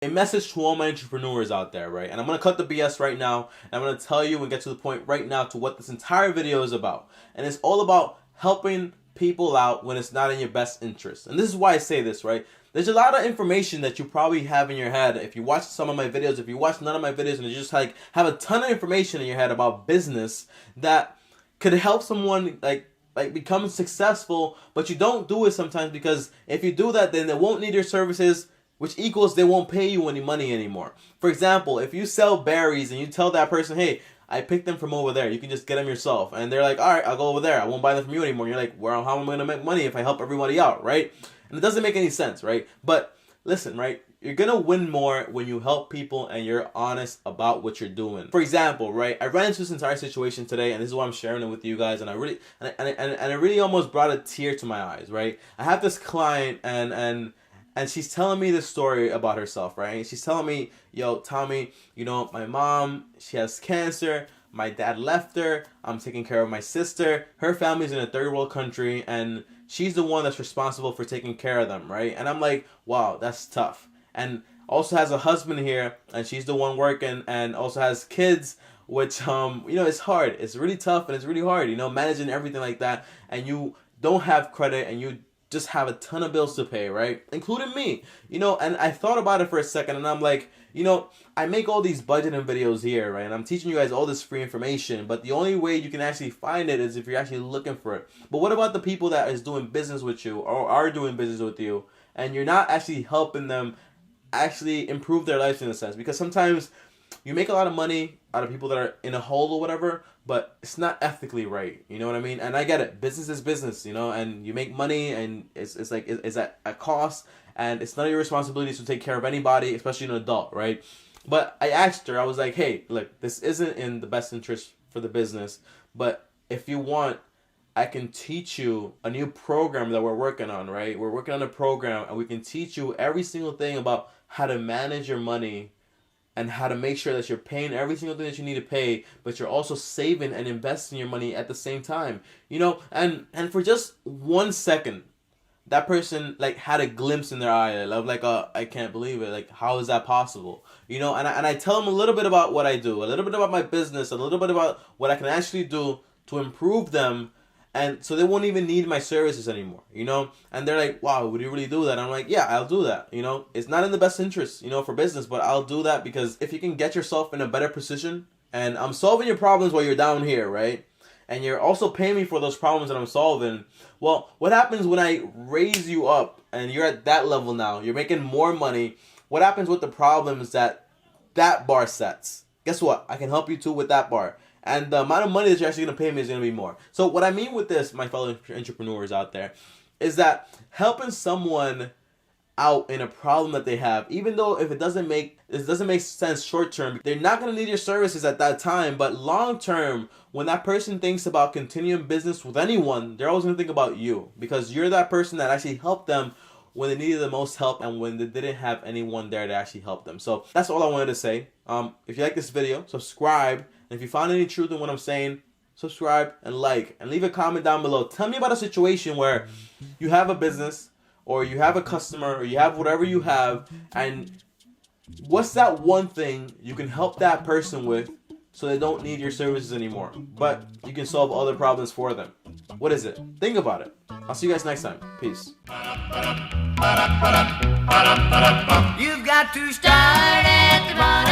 a message to all my entrepreneurs out there, right? And I'm going to cut the BS right now, and I'm going to tell you and get to the point right now to what this entire video is about. And it's all about helping people out when it's not in your best interest. And this is why I say this, right? There's a lot of information that you probably have in your head. If you watch some of my videos, if you watch none of my videos, and you just like have a ton of information in your head about business that could help someone like become successful, but you don't do it sometimes because if you do that, then they won't need your services, which equals they won't pay you any money anymore. For example, if you sell berries and you tell that person, hey, I picked them from over there, you can just get them yourself. And they're like, all right, I'll go over there. I won't buy them from you anymore. And you're like, well, how am I going to make money if I help everybody out, right? And it doesn't make any sense, right? But listen, right? You're going to win more when you help people and you're honest about what you're doing. For example, right? I ran into this entire situation today, and this is why I'm sharing it with you guys. And I really, and it really almost brought a tear to my eyes, right? I have this client, and she's telling me this story about herself, right? She's telling me, yo, Tommy, you know, my mom, she has cancer. My dad left her. I'm taking care of my sister. Her family's in a third world country, and she's the one that's responsible for taking care of them, right? And I'm like, wow, that's tough. And also has a husband here, and she's the one working, and also has kids, which, you know, it's hard. It's really tough, and it's really hard, you know, managing everything like that, and you don't have credit, and you just have a ton of bills to pay, right? Including me, you know. And I thought about it for a second, and I'm like, you know, I make all these budgeting videos here, right? And I'm teaching you guys all this free information, but the only way you can actually find it is if you're actually looking for it. But what about the people that is doing business with you or are doing business with you, and you're not actually helping them actually improve their lives in a sense? Because sometimes you make a lot of money out of people that are in a hole or whatever, but it's not ethically right. You know what I mean? And I get it. Business is business, you know, and you make money, and it's like it's at a cost, and it's none of your responsibility to take care of anybody, especially an adult, right? But I asked her, I was like, hey, look, this isn't in the best interest for the business, but if you want, I can teach you a new program that we're working on, right? We're working on a program, and we can teach you every single thing about how to manage your money and how to make sure that you're paying every single thing that you need to pay, but you're also saving and investing your money at the same time. You know, and for just 1 second, that person like had a glimpse in their eye of like, I can't believe it. Like, how is that possible? You know, and I tell them a little bit about what I do, a little bit about my business, a little bit about what I can actually do to improve them. And so they won't even need my services anymore, you know? And they're like, wow, would you really do that? I'm like, yeah, I'll do that, you know? It's not in the best interest, you know, for business, but I'll do that because if you can get yourself in a better position, and I'm solving your problems while you're down here, right? And you're also paying me for those problems that I'm solving. Well, what happens when I raise you up and you're at that level now? You're making more money. What happens with the problems that bar sets? Guess what? I can help you too with that bar. And the amount of money that you're actually going to pay me is going to be more. So what I mean with this, my fellow entrepreneurs out there, is that helping someone out in a problem that they have, even though if it doesn't make sense short term, they're not going to need your services at that time. But long term, when that person thinks about continuing business with anyone, they're always going to think about you, because you're that person that actually helped them when they needed the most help and when they didn't have anyone there to actually help them. So that's all I wanted to say. If you like this video, subscribe. And if you found any truth in what I'm saying, subscribe and like, and leave a comment down below. Tell me about a situation where you have a business, or you have a customer, or you have whatever you have, and what's that one thing you can help that person with so they don't need your services anymore, but you can solve other problems for them? What is it? Think about it. I'll see you guys next time. Peace. You've got to start at the bottom.